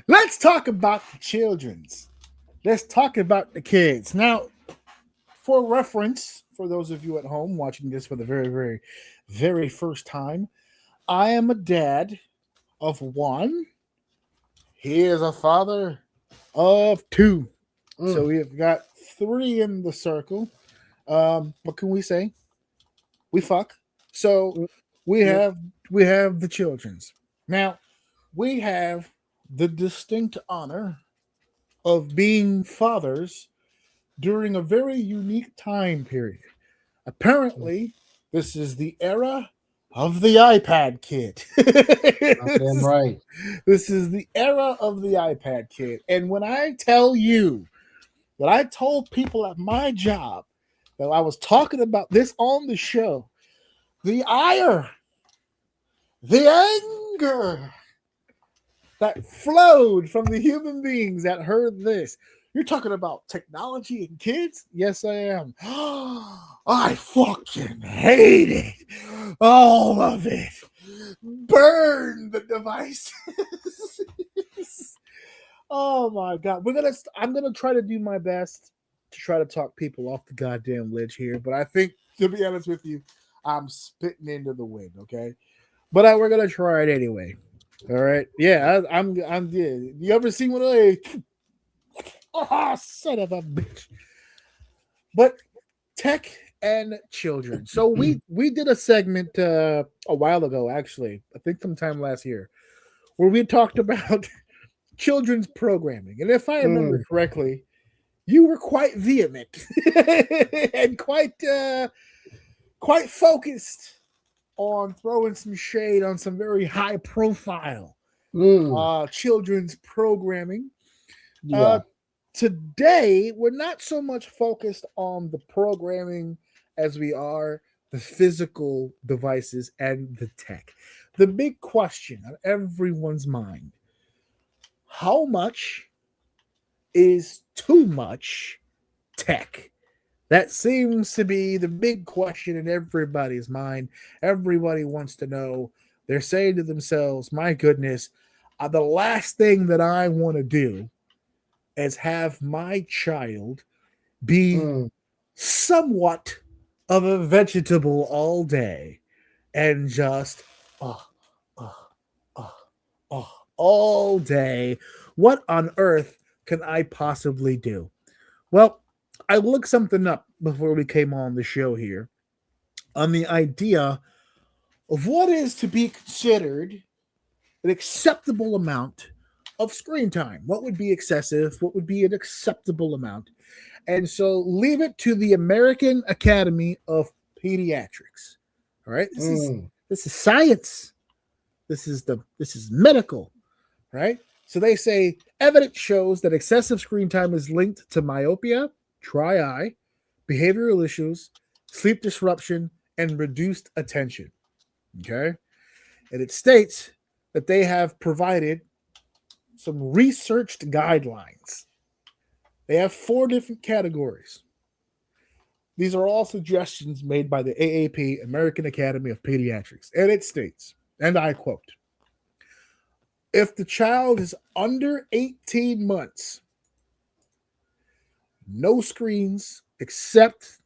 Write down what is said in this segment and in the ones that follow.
Let's talk about the children's. Let's talk about the kids. Now, for reference, for those of you at home watching this for the very first time, I am a dad of one. He is a father of two. So Mm. we've got three in the circle. What can we say? We fuck. So Mm. we Yep. have we have the children's. Now we have the distinct honor of being fathers during a very unique time period. Apparently, this is the era of the iPad kid. Goddamn right. This is the era of the iPad kid. And when I tell you that I told people at my job that I was talking about this on the show, the ire, the anger that flowed from the human beings that heard this. You're talking about technology and kids? Yes, I am. I fucking hate it. All of it. Burn the devices. Oh my god. I'm gonna try to do my best to try to talk people off the goddamn ledge here, but I think to be honest with you, I'm spitting into the wind, okay? But we're gonna try it anyway. All right. Yeah, I'm yeah. You ever see one of those? Oh, son of a bitch. But tech and children. So we did a segment a while ago, actually. I think sometime last year, where we talked about children's programming. And if I remember Mm. correctly, you were quite vehement and quite focused on throwing some shade on some very high profile Mm. children's programming. Uh, Yeah. Today, we're not so much focused on the programming as we are the physical devices and the tech. The big question on everyone's mind: how much is too much tech? That seems to be the big question in everybody's mind. Everybody wants to know. They're saying to themselves, my goodness, the last thing that I want to do is have my child be Mm. somewhat of a vegetable all day and just oh, oh, oh, oh, all day. What on earth can I possibly do? Well, I looked something up before we came on the show here on the idea of what is to be considered an acceptable amount of screen time. What would be excessive? What would be an acceptable amount? And so leave it to the American Academy of Pediatrics. All right, Mm. this is science. This is medical, right? So they say evidence shows that excessive screen time is linked to myopia, dry eye, behavioral issues, sleep disruption, and reduced attention. Okay, and it states that they have provided some researched guidelines. They have four different categories. These are all suggestions made by the AAP, American Academy of Pediatrics. And it states, and I quote, if the child is under 18 months, no screens except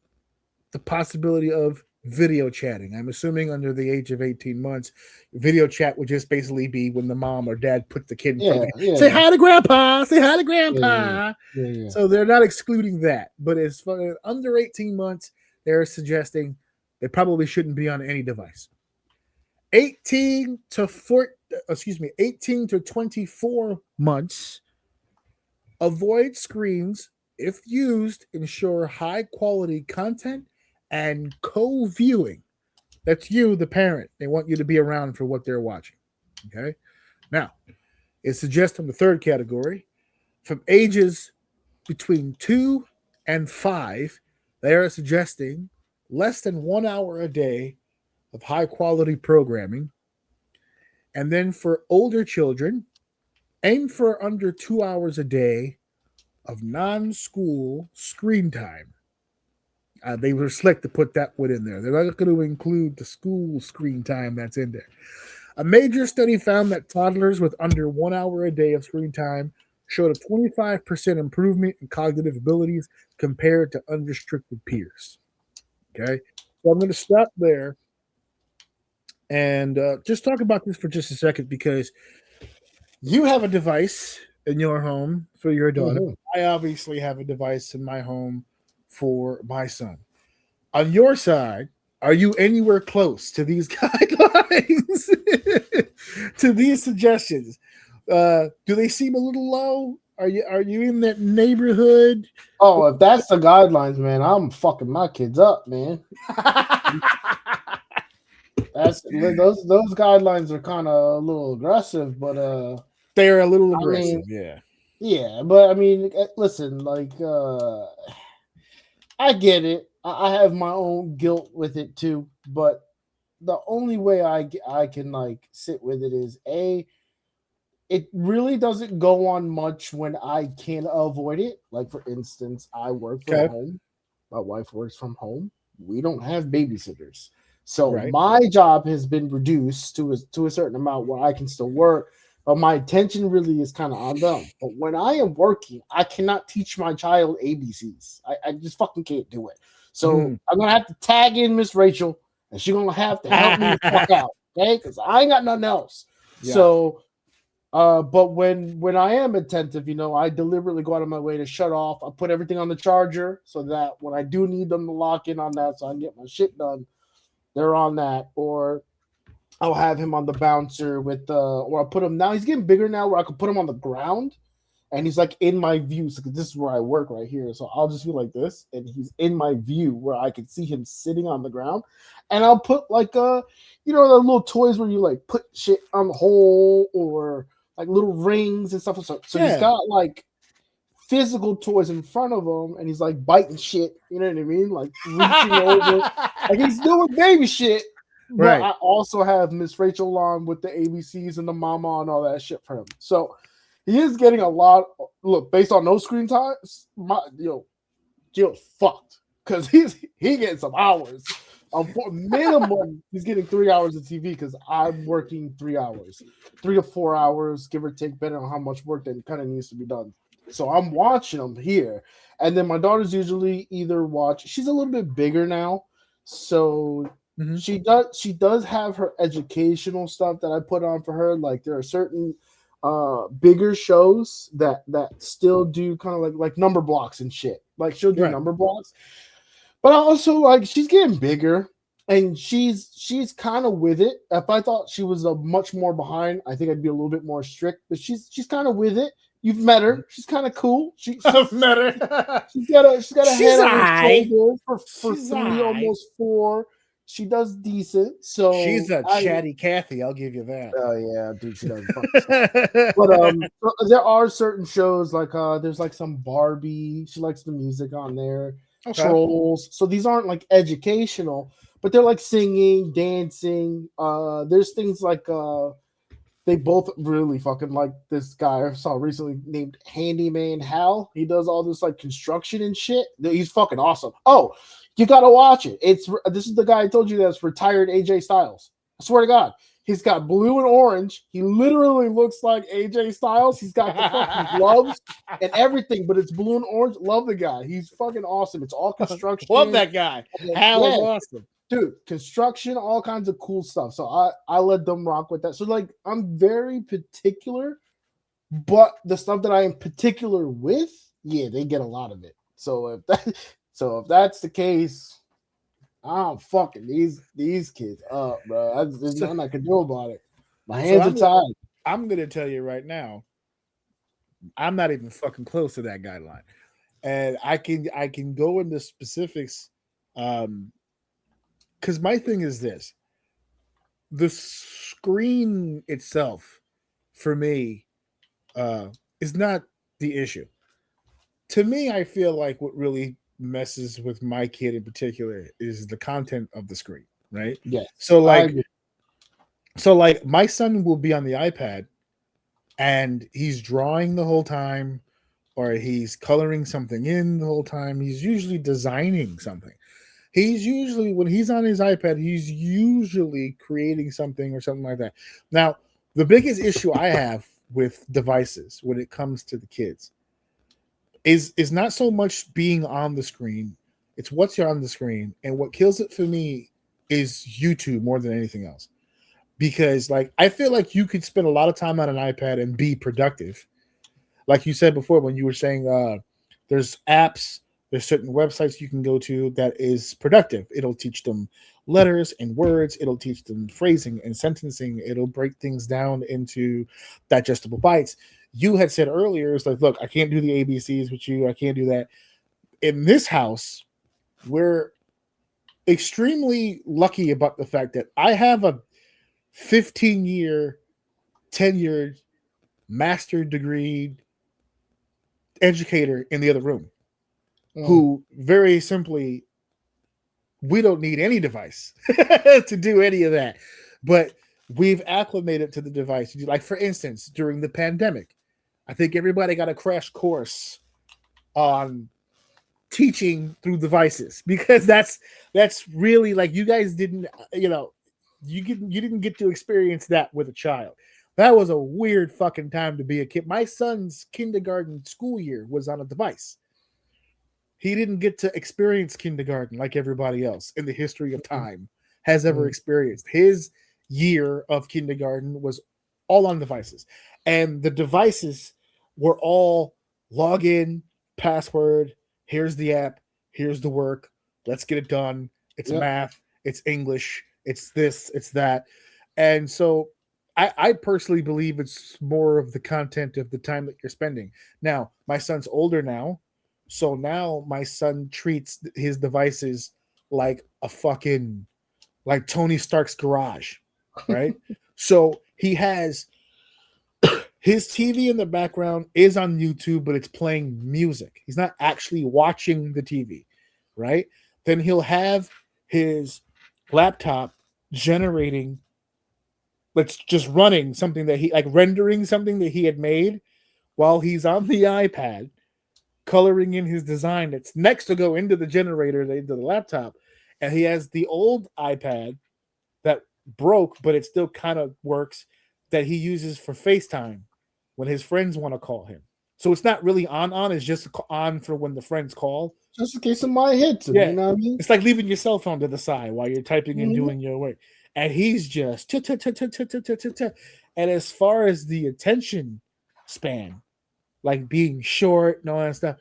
the possibility of video chatting. I'm assuming under the age of 18 months, video chat would just basically be when the mom or dad put the kid in front of Yeah. the say Yeah. hi to grandpa, say hi to Yeah. Yeah. grandpa. Yeah. Yeah. So they're not excluding that. But as far as under 18 months, they're suggesting they probably shouldn't be on any device. 18 to 4 excuse me, 18 to 24 months, avoid screens if used, ensure high quality content and co-viewing. That's you, the parent. They want you to be around for what they're watching. Okay. Now, it suggests in the third category, from ages between 2 and 5, they are suggesting less than 1 hour a day of high quality programming. And then for older children, aim for under 2 hours a day of non school screen time. They were slick to put that one in there. They're not going to include the school screen time that's in there. A major study found that toddlers with under 1 hour a day of screen time showed a 25% improvement in cognitive abilities compared to unrestricted peers. Okay. So I'm going to stop there and just talk about this for just a second because you have a device in your home for your daughter. Mhm. I obviously have a device in my home for my son. On your side, are you anywhere close to these guidelines, to these suggestions? Do they seem a little low? Are you in that neighborhood? Oh, if that's the guidelines, man, I'm fucking my kids up, man. That's those guidelines are kind of a little aggressive, but They're a little I mean, aggressive, yeah. yeah, but I mean, listen, like I get it. I have my own guilt with it too, but the only way I can like sit with it is it really doesn't go on much when I can avoid it. Like for instance, I work from Okay, home. My wife works from home. We don't have babysitters. So right. my job has been reduced to a certain amount where I can still work, but my attention really is kind of on them. But when I am working, I cannot teach my child ABCs. I just fucking can't do it. So Mm. I'm gonna have to tag in Miss Rachel, and she's gonna have to help me the fuck out, okay? Because I ain't got nothing else. Yeah. So but when I am attentive, I deliberately go out of my way to shut off. I put everything on the charger so that when I do need them to lock in on that, so I can get my shit done, they're on that. Or I'll have him on the bouncer or I'll put him now. He's getting bigger now, where I can put him on the ground, and he's like in my view. So this is where I work right here. So I'll just be like this, and he's in my view where I can see him sitting on the ground. And I'll put like the little toys where you like put shit on the hole or like little rings and stuff. So he's Yeah. got like physical toys in front of him, and he's like biting shit. You know what I mean? Like reaching over, like he's doing baby shit. But Right. I also have Miss Rachel on with the ABCs and the mama and all that shit for him. So he is getting a lot. Look, based on those screen times, Gio's fucked because he getting some hours. Minimum, he's getting 3 hours of TV because I'm working 3 hours, 3 to 4 hours, give or take, depending on how much work that kind of needs to be done. So I'm watching them here, and then my daughter's usually either watch. She's a little bit bigger now, so Mhm. she does have her educational stuff that I put on for her. Like there are certain bigger shows that still do kind of like number blocks and shit. Like she'll do Right. number blocks. But also, like, she's getting bigger, and she's kind of with it. If I thought she was a much more behind, I think I'd be a little bit more strict. But she's kind of with it. You've met her. She's kind of cool. I've met her. She's got a She's head on her aight. shoulders for She's 3, aight. almost 4. She does decent. So She's a chatty Cathy, I'll give you that. oh yeah, dude, she doesn't fucking stop. But there are certain shows like there's like some Barbie. She likes the music on there. Okay. Trolls. So these aren't like educational, but they're like singing, dancing. There's things like they both really fucking like this guy I saw recently named Handyman Hal. He does all this like construction and shit. He's fucking awesome. Oh, you gotta watch it. This is the guy I told you that's retired AJ Styles. I swear to God. He's got blue and orange. He literally looks like AJ Styles. He's got the fucking gloves and everything, but it's blue and orange. Love the guy. He's fucking awesome. It's all construction. Love that guy. Hal is awesome. Dude, construction, all kinds of cool stuff. So I let them rock with that. So like I'm very particular, but the stuff that I am particular with, yeah, they get a lot of it. So if that's the case, I'm fucking these kids up, bro. There's nothing I can do about it. My hands are tied. I'm gonna tell you right now, I'm not even fucking close to that guideline, and I can go into specifics, because my thing is this: the screen itself, for me, is not the issue. To me, I feel like what really messes with my kid in particular is the content of the screen, right? Yes. So like my son will be on the iPad and he's drawing the whole time, or he's coloring something in the whole time. He's usually designing something. He's usually, when he's on his iPad, he's usually creating something or something like that. Now, the biggest issue I have with devices when it comes to the kids is not so much being on the screen, it's what's on the screen. And what kills it for me is YouTube more than anything else. Because like I feel like you could spend a lot of time on an iPad and be productive. Like you said before when you were saying there's apps, there's certain websites you can go to that is productive. It'll teach them letters and words, it'll teach them phrasing and sentencing, it'll break things down into digestible bites. You had said earlier, it's like, look, I can't do the ABCs with you, I can't do that. In this house, we're extremely lucky about the fact that I have a 15-year tenured master degree educator in the other room who very simply, we don't need any device to do any of that, but we've acclimated to the device. Like for instance, during the pandemic, I think everybody got a crash course on teaching through devices, because that's really, like, you guys didn't, you didn't get to experience that with a child. That was a weird fucking time to be a kid. My son's kindergarten school year was on a device. He didn't get to experience kindergarten like everybody else in the history of time has ever experienced. His year of kindergarten was all on devices. And the devices were all login, password, here's the app, here's the work, let's get it done. It's math, it's English, it's this, it's that. And so I personally believe it's more of the content of the time that you're spending. Now, my son's older now, so now my son treats his devices like a fucking, like Tony Stark's garage, right? So he has his TV in the background is on YouTube, but it's playing music. He's not actually watching the TV, right? Then he'll have his laptop generating, let's just running something that he, like rendering something that he had made while he's on the iPad, coloring in his design that's next to go into the generator, into the laptop. And he has the old iPad that broke, but it still kind of works, that he uses for FaceTime when his friends want to call him. So it's not really on, it's just on for when the friends call. Just in case somebody hits him, you know what I mean? It's like leaving your cell phone to the side while you're typing and doing your work. And he's just and as far as the attention span, like being short and all that stuff,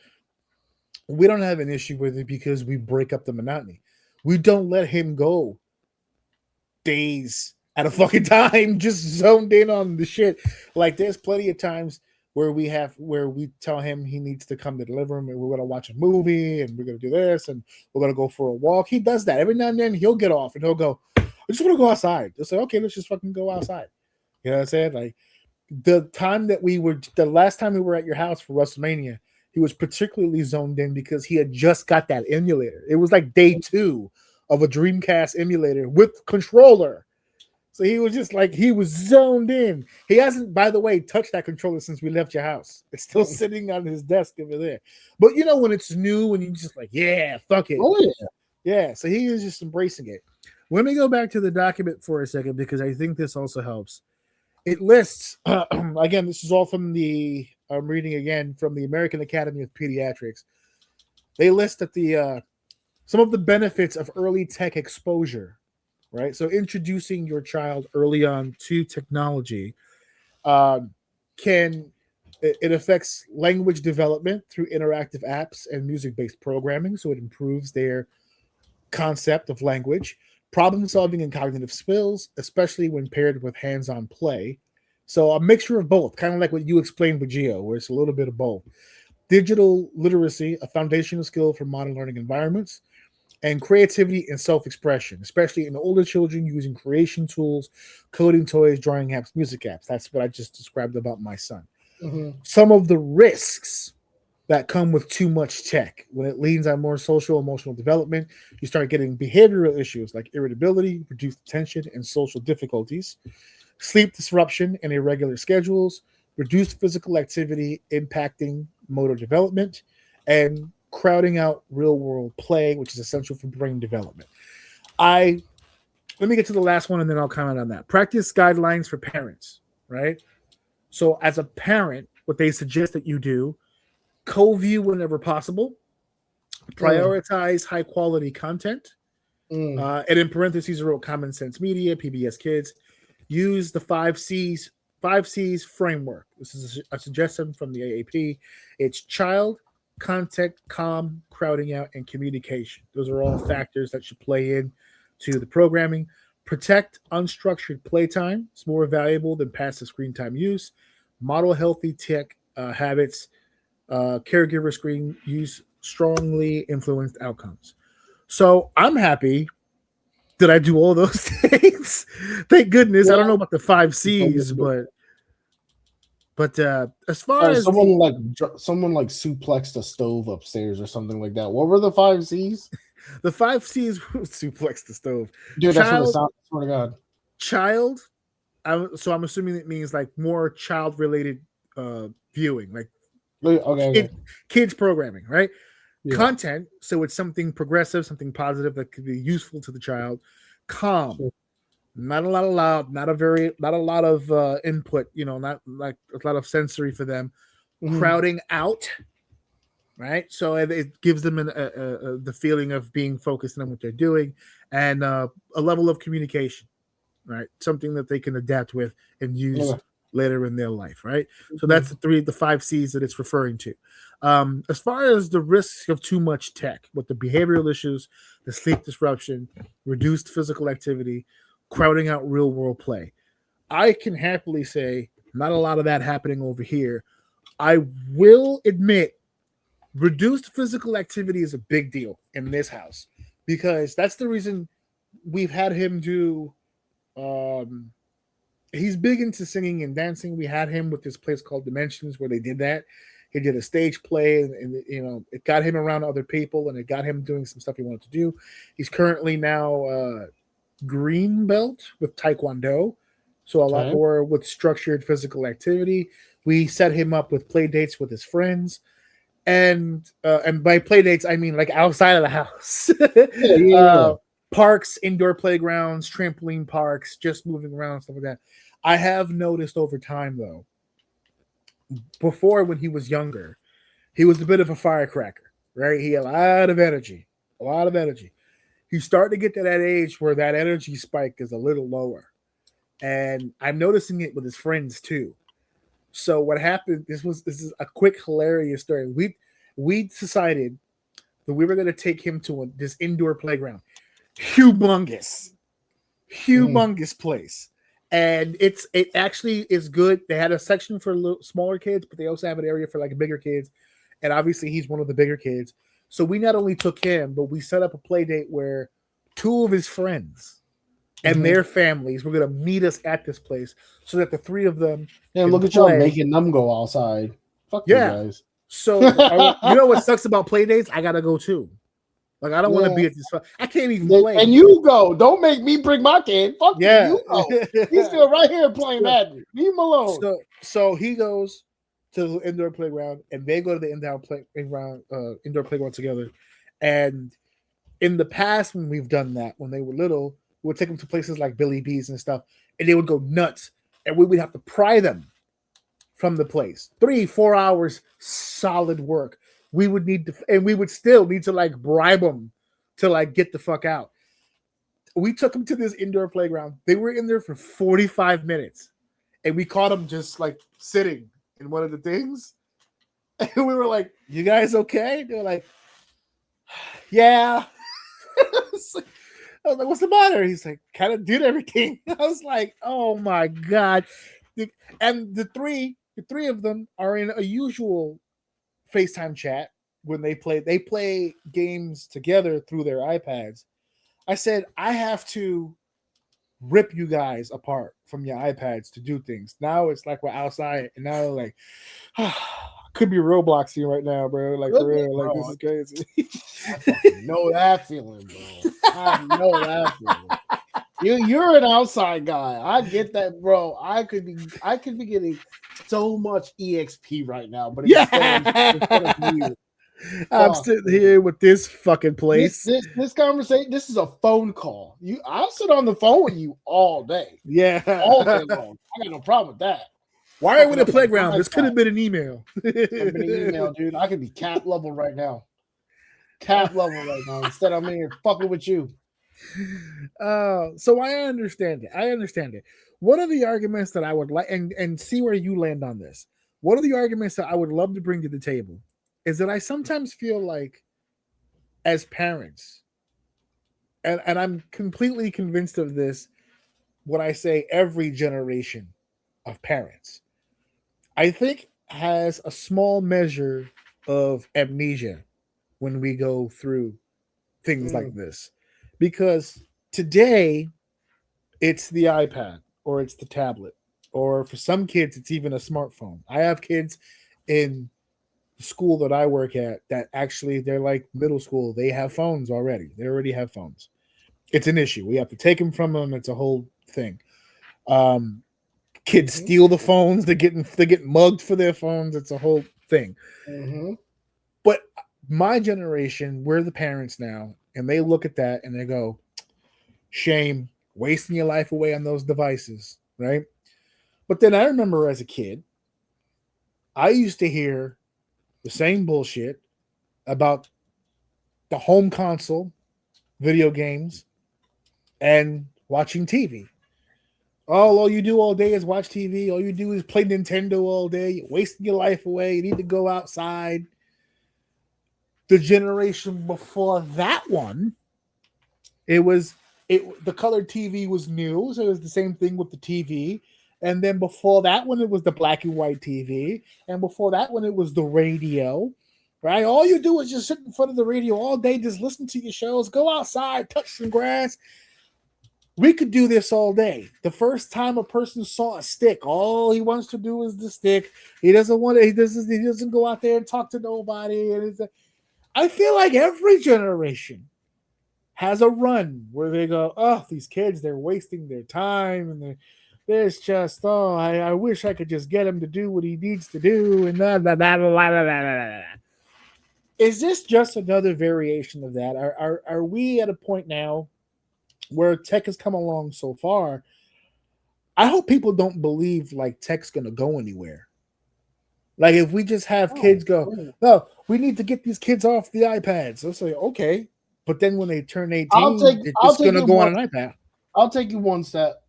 we don't have an issue with it because we break up the monotony. We don't let him go days at a fucking time just zoned in on the shit. Like there's plenty of times where we tell him he needs to come to the living room and we're going to watch a movie and we're going to do this and we're going to go for a walk. He does that every now and then. He'll get off and he'll go, I just want to go outside. They'll say, okay, let's just fucking go outside. You know what I'm saying? Like the last time we were at your house for WrestleMania, he was particularly zoned in because he had just got that emulator. It was like day 2 of a Dreamcast emulator with controller. So he was just like, he was zoned in. He hasn't, by the way, touched that controller since we left your house. It's still sitting on his desk over there. But you know, when it's new and you're just like, yeah, fuck it. Oh, yeah. Yeah, so he is just embracing it. Let me go back to the document for a second because I think this also helps. It lists, again, this is all from I'm reading again from the American Academy of Pediatrics. They list that some of the benefits of early tech exposure, right? So introducing your child early on to technology it affects language development through interactive apps and music-based programming. So it improves their concept of language, problem solving and cognitive skills, especially when paired with hands-on play. So a mixture of both, kind of like what you explained with Geo, where it's a little bit of both. Digital literacy, a foundational skill for modern learning environments, and creativity and self-expression, especially in older children using creation tools, coding toys, drawing apps, music apps. That's what I just described about my son. Some of the risks that come with too much tech, when it leans on more social, emotional development, you start getting behavioral issues like irritability, reduced attention, and social difficulties, sleep disruption and irregular schedules, reduced physical activity impacting motor development, and crowding out real world play, which is essential for brain development. Let me get to the last one and then I'll comment on that. Practice guidelines for parents, right? So as a parent, what they suggest that you do, co-view whenever possible, prioritize high quality content, and in parentheses wrote common sense media, PBS Kids, use the 5Cs framework. This is a suggestion from the AAP. It's child, content, calm, crowding out, and communication. Those are all factors that should play in to the programming. Protect unstructured playtime. It's more valuable than passive screen time use. Model healthy tech habits. Caregiver screen use strongly influenced outcomes. So I'm happy that I do all those things. Thank goodness. I don't know about the 5Cs, but as far as someone like suplexed a stove upstairs or something like that. What were the 5Cs? The 5Cs suplex the stove. Dude, that's what it sounds. I swear to God. Child. So I'm assuming it means like more child related viewing, like kids programming, right? Yeah. Content. So it's something progressive, something positive that could be useful to the child. Calm. Sure. Not a lot of loud, not a lot of input, not like a lot of sensory for them. Crowding out. Right, so it gives them the feeling of being focused on what they're doing, and a level of communication, right? Something that they can adapt with and use later in their life, right? So that's the 5Cs that it's referring to. As far as the risks of too much tech, with the behavioral issues, the sleep disruption, reduced physical activity, crowding out real world play, I can happily say not a lot of that happening over here. I will admit, reduced physical activity is a big deal in this house because that's the reason we've had him do. He's big into singing and dancing. We had him with this place called Dimensions where they did that. He did a stage play, and it got him around other people, and it got him doing some stuff he wanted to do. He's currently now green belt with Taekwondo, so a lot more with structured physical activity. We set him up with play dates with his friends. And by play dates, I mean like outside of the house. Parks, indoor playgrounds, trampoline parks, just moving around, stuff like that. I have noticed over time, though, before when he was younger, he was a bit of a firecracker, right? He had a lot of energy. He's starting to get to that age where that energy spike is a little lower. And I'm noticing it with his friends, too. So what happened? This is a quick, hilarious story. We decided that we were going to take him to this indoor playground, humongous place, and it actually is good. They had a section for smaller kids, but they also have an area for like bigger kids, and obviously he's one of the bigger kids. So we not only took him, but we set up a play date where 2 of his friends and their families were going to meet us at this place so that the 3 of them. Yeah, look at y'all making them go outside. Fuck you guys. So you know what sucks about play dates? I got to go too. Like, I don't want to be at this. I can't even play. And you go. Don't make me bring my kid. Fuck you go. He's still right here playing Madden. Leave him alone. So he goes to the indoor playground, and they go to the indoor playground together. And in the past, when we've done that, when they were little, we would take them to places like Billy B's and stuff, and they would go nuts. And we would have to pry them from the place. 3-4 hours, solid work. We would need to, and we would still need to like bribe them to like get the fuck out. We took them to this indoor playground. They were in there for 45 minutes, and we caught them just like sitting in one of the things. And we were like, "You guys okay?" They were like, "Yeah." I was like, "What's the matter?" He's like, "Kind of did everything." I was like, "Oh my god!" And the three of them are in a usual FaceTime chat when they play games together through their iPads. I said, I have to rip you guys apart from your iPads to do things. Now it's like we're outside, and now like could be Roblox here right now, bro. Like for real, like this is crazy. I know that feeling, bro. I know that feeling. You're an outside guy. I get that, bro. I could be getting so much EXP right now, but instead of you. I'm Fuck, sitting man. here with this fucking This place. this this conversation. This is a phone call. I'll sit on the phone with you all day Yeah. long. I got no problem with that. Why are we Fucking in the up my playground? mind This could chat. have been an email. Could have been an email, dude. I could be cap level right now. Cap level right now. Instead, I'm in here fucking with you. So I understand it. I understand it. One of the arguments that I would like, and see where you land on this. One of the arguments that I would love to bring to the table is that I sometimes feel like, as parents, and I'm completely convinced of this when I say every generation of parents, I think has a small measure of amnesia when we go through things like Mm, this. Because today it's the iPad or it's the tablet, or for some kids, it's even a smartphone. I have kids in the school that I work at that actually they're like middle school. They have phones already. They already have phones. It's an issue. We have to take them from them. It's a whole thing. Um, Kids mm-hmm, steal the phones. They get mugged for their phones. It's a whole thing. mm-hmm. But my generation, we're the parents now, and they look at that and they go, "Shame, wasting your life away on those devices." Right? But then I remember as a kid, I used to hear the same bullshit about the home console, video games, and watching TV. Oh, all you do all day is watch TV. All you do is play Nintendo all day. You're wasting your life away. You need to go outside. The generation before that one, it was the colored TV was new, so it was the same thing with the TV. And then before that one, it was the black and white TV. And before that one, it was the radio. Right? All you do is just sit in front of the radio all day, just listen to your shows, go outside, touch some grass. We could do this all day. The first time a person saw a stick, all he wants to do is the stick. He doesn't want to. He doesn't go out there and talk to nobody. I feel like every generation has a run where they go, "Oh, these kids, they're wasting their time, and there's just, oh, I wish I could just get him to do what he needs to do." And is this just another variation of that? Are we at a point now where tech has come along so far? I hope people don't believe like tech's gonna go anywhere. Like if we just have kids Oh, go, no, we need to get these kids off the iPads. Let's say, okay, but then when they turn I'll 18, take it's I'll just take gonna it go one on an iPad. I'll take you one step.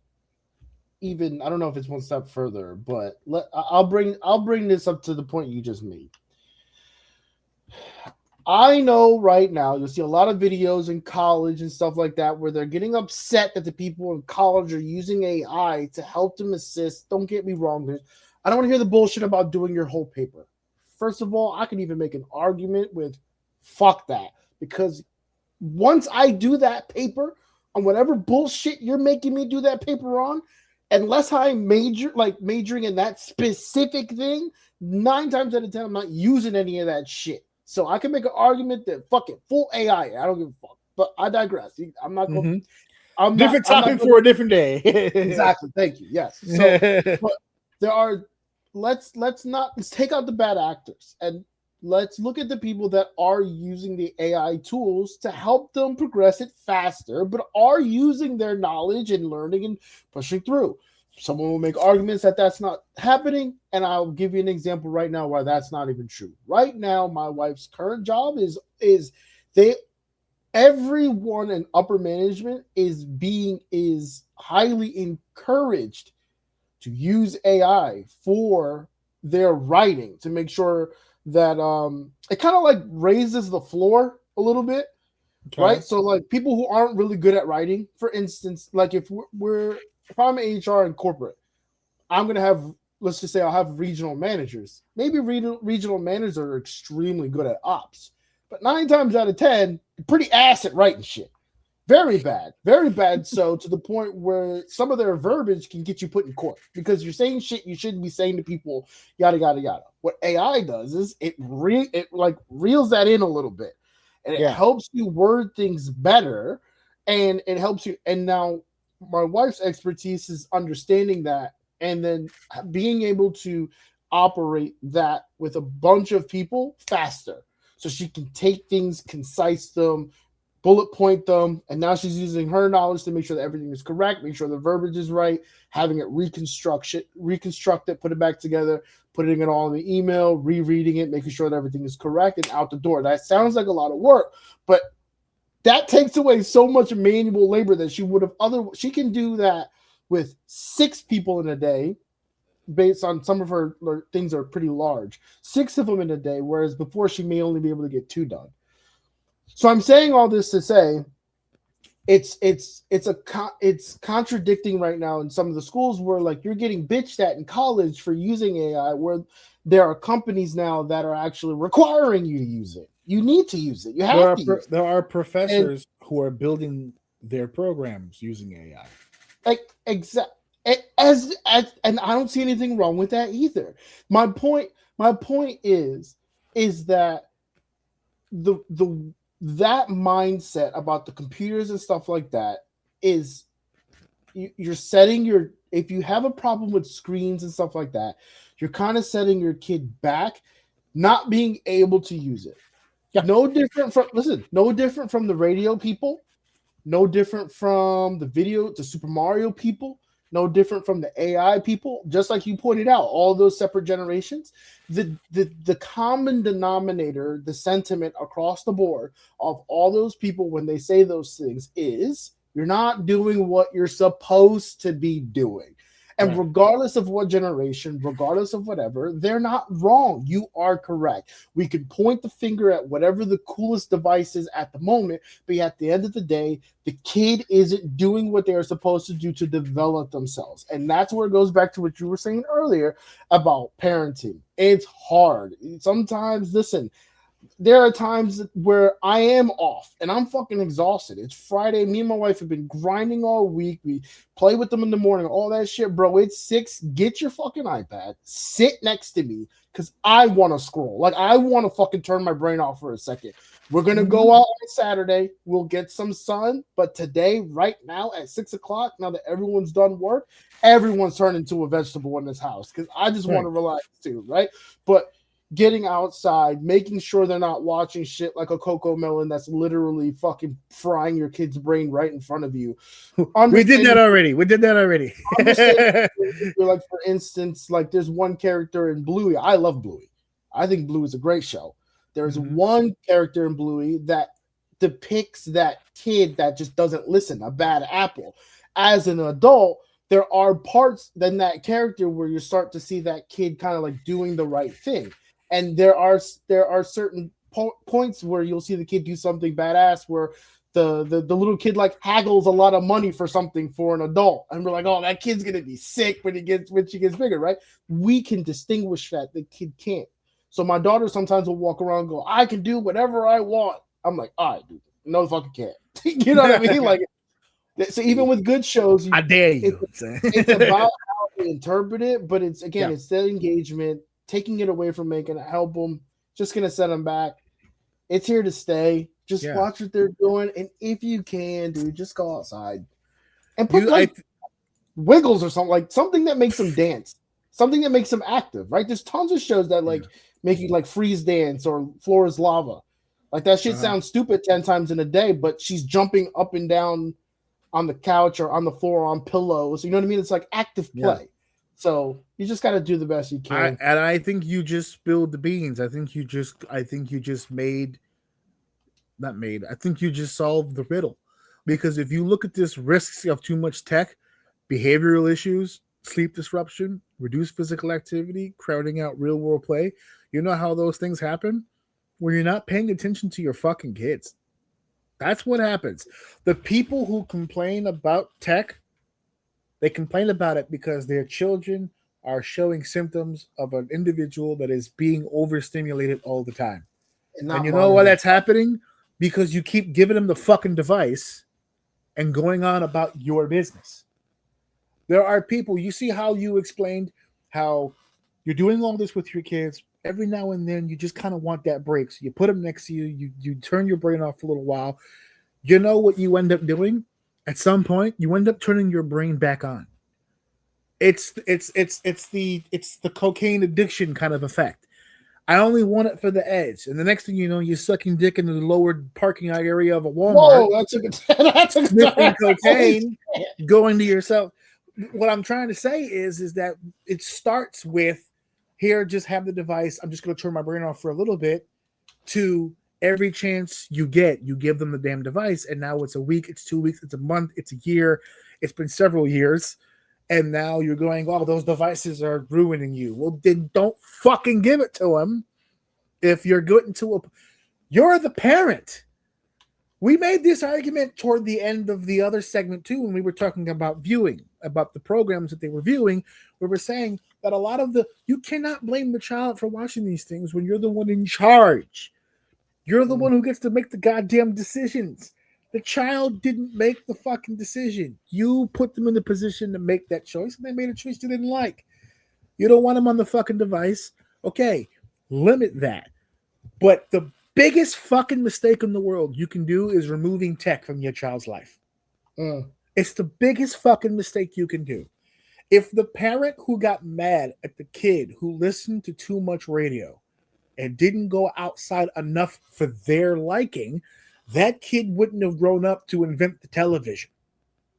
Even I don't know if it's one step further, but I'll bring this up to the point you just made. I know right now you'll see a lot of videos in college and stuff like that where they're getting upset that the people in college are using AI to help them assist. Don't get me wrong. I don't want to hear the bullshit about doing your whole paper. First of all, I can even make an argument with fuck that because once I do that paper on whatever bullshit you're making me do that paper on, unless I majoring in that specific thing, 9 times out of 10, I'm not using any of that shit. So I can make an argument that fuck it, full AI. I don't give a fuck. But I digress. I'm not going. Mm-hmm. I'm not. Different I'm not topic going. for a different day. Exactly. Thank you. Yes. So, but there are. Let's take out the bad actors and let's look at the people that are using the AI tools to help them progress it faster, but are using their knowledge and learning and pushing through. Someone will make arguments that that's not happening, and I'll give you an example right now why that's not even true. Right now, my wife's current job is they everyone in upper management is highly encouraged to use AI for their writing to make sure that it kind of like raises the floor a little bit, Okay. right? So like people who aren't really good at writing, for instance, like if I'm HR in corporate, I'm gonna have, let's just say I'll have regional managers. Maybe regional managers are extremely good at ops, but 9 times out of 10, pretty ass at writing shit. Very bad, very bad. So to the point where some of their verbiage can get you put in court because you're saying shit you shouldn't be saying to people. Yada yada yada. What AI does is it like reels that in a little bit, and it Yeah. helps you word things better, and it helps you. And now my wife's expertise is understanding that, and then being able to operate that with a bunch of people faster. so she can take things, concise them, bullet point them, and now she's using her knowledge to make sure that everything is correct, make sure the verbiage is right, having it reconstruct it, put it back together, putting it all in the email, rereading it, making sure that everything is correct, and out the door. That sounds like a lot of work, but that takes away so much manual labor that she would have she can do that with 6 people in a day, based on some of her things are pretty large, 6 of them in a day, whereas before she may only be able to get 2 done. So I'm saying all this to say it's contradicting right now in some of the schools where like you're getting bitched at in college for using AI, where there are companies now that are actually requiring you to use it. You need to use it. You have to use it. There are professors who are building their programs using AI. Like as and I don't see anything wrong with that either. My point is that that mindset about the computers and stuff like that is you're setting your, if you have a problem with screens and stuff like that, you're kind of setting your kid back, not being able to use it. Yeah. No different from the radio people, no different from the Super Mario people, no different from the AI people. Just like you pointed out, all those separate generations, the common denominator, the sentiment across the board of all those people when they say those things is you're not doing what you're supposed to be doing. And right. Regardless of what generation, regardless of whatever, they're not wrong. You are correct. We can point the finger at whatever the coolest device is at the moment, but at the end of the day, the kid isn't doing what they're supposed to do to develop themselves. And that's where it goes back to what you were saying earlier about parenting. It's hard. Sometimes, listen, there are times where I am off and I'm fucking exhausted. It's Friday. Me and my wife have been grinding all week. We play with them in the morning, all that shit, bro. It's 6. Get your fucking iPad. Sit next to me because I want to scroll. Like, I want to fucking turn my brain off for a second. We're going to go out on Saturday. We'll get some sun. But today, right now at 6 o'clock, now that everyone's done work, everyone's turned into a vegetable in this house because I just want to relax too, right? But getting outside, making sure they're not watching shit like a Coco Melon that's literally fucking frying your kid's brain right in front of you. We did that already. Like, for instance, like there's one character in Bluey. I love Bluey. I think Bluey is a great show. There's one character in Bluey that depicts that kid that just doesn't listen, a bad apple. As an adult, there are parts in that character where you start to see that kid kind of like doing the right thing. And there are certain points where you'll see the kid do something badass where the little kid like haggles a lot of money for something for an adult. And we're like, oh, that kid's going to be sick when she gets bigger, right? We can distinguish that. The kid can't. So my daughter sometimes will walk around and go, I can do whatever I want. I'm like, all right, dude, no the fucking can't. You know what I mean? Like, so even with good shows, I dare you. It's about how we interpret it, but it's it's that engagement. Taking it away from making it help them, just gonna set them back. It's here to stay. Just watch what they're doing, and if you can, dude, just go outside and put wiggles or something, like something that makes them dance, something that makes them active. Right? There's tons of shows that like make you like freeze dance or floor is lava. Like that shit sounds stupid 10 times in a day, but she's jumping up and down on the couch or on the floor on pillows. You know what I mean? It's like active play. Yeah. So you just got to do the best you can. I think you just spilled the beans. I think you just solved the riddle. Because if you look at this risks of too much tech, behavioral issues, sleep disruption, reduced physical activity, crowding out real world play, you know how those things happen? When you're not paying attention to your fucking kids. That's what happens. The people who complain about tech, they complain about it because their children are showing symptoms of an individual that is being overstimulated all the time. And you know why that's happening? Because you keep giving them the fucking device and going on about your business. There are people, you see how you explained how you're doing all this with your kids. Every now and then you just kind of want that break. So you put them next to you, you turn your brain off for a little while. You know what you end up doing? At some point, you end up turning your brain back on. It's the cocaine addiction kind of effect. I only want it for the edge. And the next thing you know, you're sucking dick in the lower parking area of a Walmart, Whoa, that's a good. That's a sniffing good. cocaine, going to yourself. What I'm trying to say is that it starts with here, just have the device. I'm just going to turn my brain off for a little bit, to every chance you get, you give them the damn device. And now it's a week, it's 2 weeks, it's a month, it's a year, it's been several years. And now you're going, oh, those devices are ruining you. Well, then don't fucking give it to them. If you're getting to you're the parent. We made this argument toward the end of the other segment too, when we were talking about viewing, about the programs that they were viewing. We were saying that a lot of you cannot blame the child for watching these things when you're the one in charge. You're the one who gets to make the goddamn decisions. The child didn't make the fucking decision. You put them in the position to make that choice, and they made a choice you didn't like. You don't want them on the fucking device. Okay, limit that. But the biggest fucking mistake in the world you can do is removing tech from your child's life. It's the biggest fucking mistake you can do. If the parent who got mad at the kid who listened to too much radio and didn't go outside enough for their liking, that kid wouldn't have grown up to invent the television.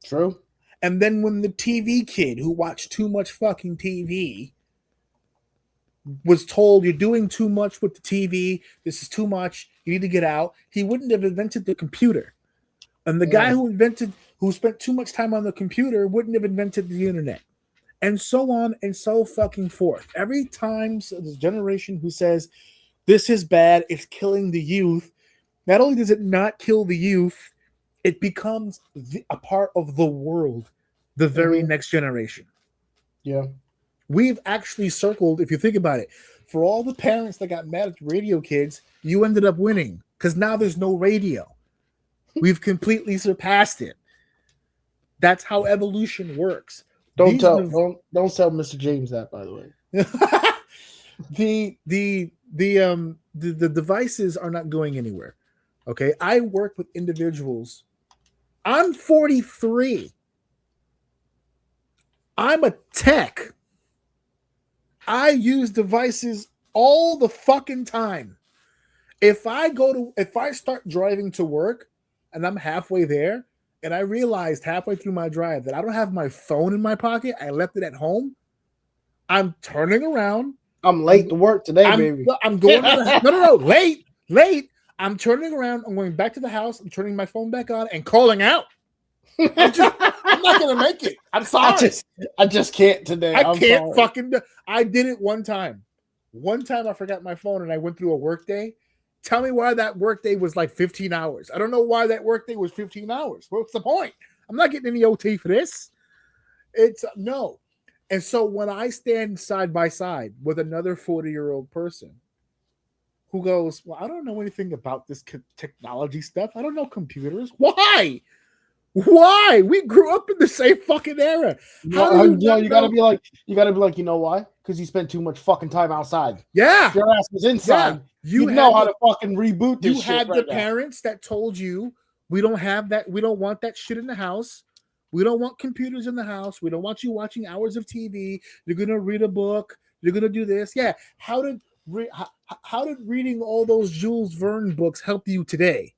True. And then when the TV kid who watched too much fucking TV was told, you're doing too much with the TV, this is too much, you need to get out, he wouldn't have invented the computer. And the guy who spent too much time on the computer wouldn't have invented the internet. And so on and so fucking forth. Every time there's a generation who says, this is bad, it's killing the youth, not only does it not kill the youth, it becomes a part of the world, the very next generation. Yeah. We've actually circled, if you think about it, for all the parents that got mad at the radio kids, you ended up winning because now there's no radio. We've completely surpassed it. That's how evolution works. Don't tell Mr. James that, by the way. The devices are not going anywhere. Okay, I work with individuals. I'm 43. I'm a tech. I use devices all the fucking time. If I start driving to work and I'm halfway there and I realized halfway through my drive that I don't have my phone in my pocket, I left it at home, I'm turning around. I'm late to work today, baby. I'm going no, late. I'm turning around. I'm going back to the house. I'm turning my phone back on and calling out. I'm not gonna make it. I'm sorry. I just can't today. I did it one time. One time I forgot my phone and I went through a work day. Tell me why that work day was like 15 hours. I don't know why that work day was 15 hours. What's the point? I'm not getting any OT for this. It's no. And so when I stand side by side with another 40-year-old person who goes, well, I don't know anything about this technology stuff. I don't know computers. Why? We grew up in the same fucking era. You gotta be like, you know why? Because you spent too much fucking time outside. Yeah. If your ass was inside. Yeah. You know how to fucking reboot this shit. You had the parents that told you, we don't have that, we don't want that shit in the house. We don't want computers in the house. We don't want you watching hours of TV. You're gonna read a book. You're gonna do this. Yeah. How did reading all those Jules Verne books help you today?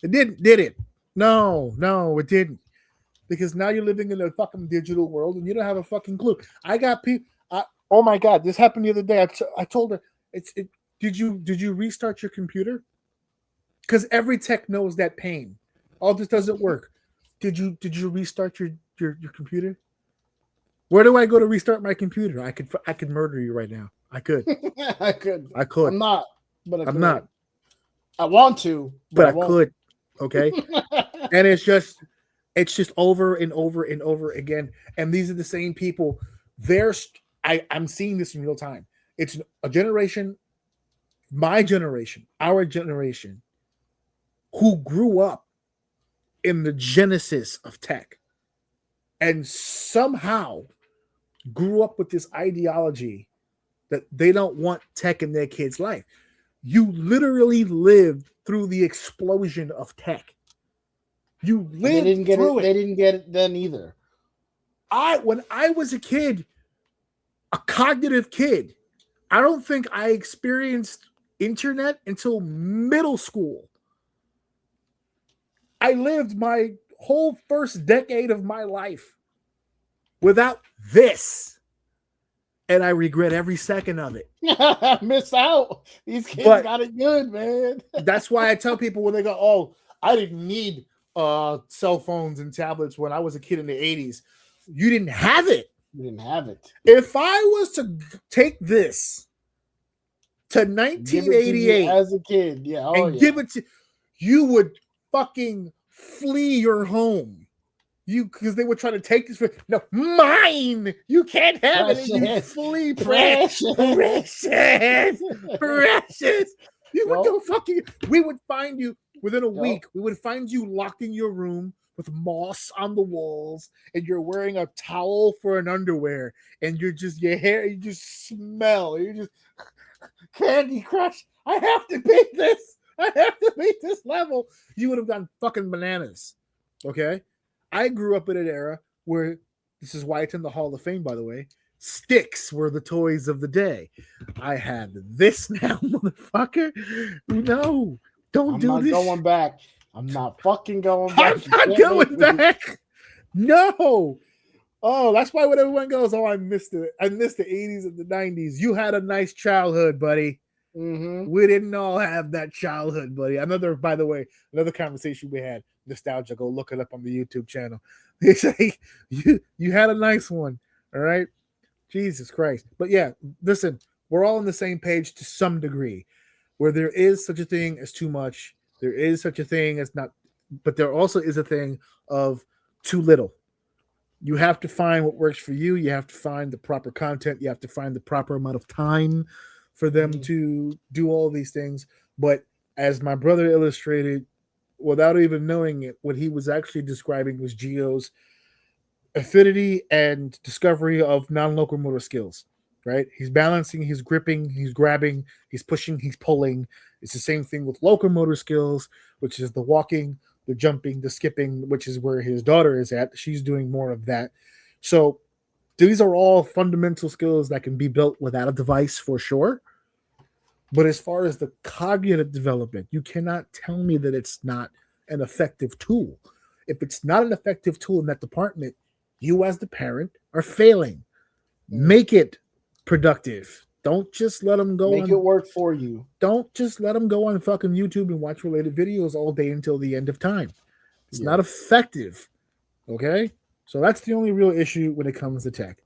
It didn't, did it? No, it didn't. Because now you're living in a fucking digital world and you don't have a fucking clue. I got people. Oh my God, this happened the other day. I told her, did you restart your computer? Because every tech knows that pain. All this doesn't work. Did you restart your computer? Where do I go to restart my computer? I could murder you right now. I could. I could. I'm not, but I'm not. I want to, but I could. Okay. And it's just over and over and over again. And these are the same people. I'm seeing this in real time. It's a generation, my generation, our generation, who grew up in the genesis of tech and somehow grew up with this ideology that they don't want tech in their kids' life. You literally lived through the explosion of tech. You lived through it. They didn't get it then either. When I was a kid, a cognitive kid, I don't think I experienced internet until middle school. I lived my whole first decade of my life without this. And I regret every second of it. Miss out. These kids got it good, man. That's why I tell people when they go, oh, I didn't need cell phones and tablets when I was a kid in the 80s. You didn't have it. You didn't have it. If I was to take this to 1988 as a kid, give it to you, would fucking flee your home. You, because they were trying to take this. No, mine. You can't have it. And you flee, precious. You would go fucking. We would find you within a week. We would find you locked in your room with moss on the walls, and you're wearing a towel for an underwear, and you're just your hair. You just smell. You just Candy Crush. I have to beat this. I have to beat this level. You would have gone fucking bananas. Okay. I grew up in an era where, this is why it's in the Hall of Fame, by the way, sticks were the toys of the day. I had this now, motherfucker. No, don't do this. I'm not going back. I'm not fucking going back. I'm not going back. No. Oh, that's why when everyone goes, oh, I missed it. I missed the 80s and the 90s. You had a nice childhood, buddy. Mm-hmm. We didn't all have that childhood, buddy. By the way, another conversation we had. Nostalgia, go look it up on the YouTube channel. They say you had a nice one, all right? Jesus Christ. But yeah, listen, we're all on the same page to some degree, where there is such a thing as too much, there is such a thing as not, but there also is a thing of too little. You have to find what works for you. You have to find the proper content. You have to find the proper amount of time for them to do all these things. But as my brother illustrated, without even knowing it, what he was actually describing was Gio's affinity and discovery of non-locomotor skills, right? He's balancing, he's gripping, he's grabbing, he's pushing, he's pulling. It's the same thing with locomotor skills, which is the walking, the jumping, the skipping, which is where his daughter is at. She's doing more of that. So these are all fundamental skills that can be built without a device for sure. But as far as the cognitive development, you cannot tell me that it's not an effective tool. If it's not an effective tool in that department, you as the parent are failing. Make it productive. Don't just let them go. Make it work for you. Don't just let them go on fucking YouTube and watch related videos all day until the end of time. It's not effective. Okay? So that's the only real issue when it comes to tech.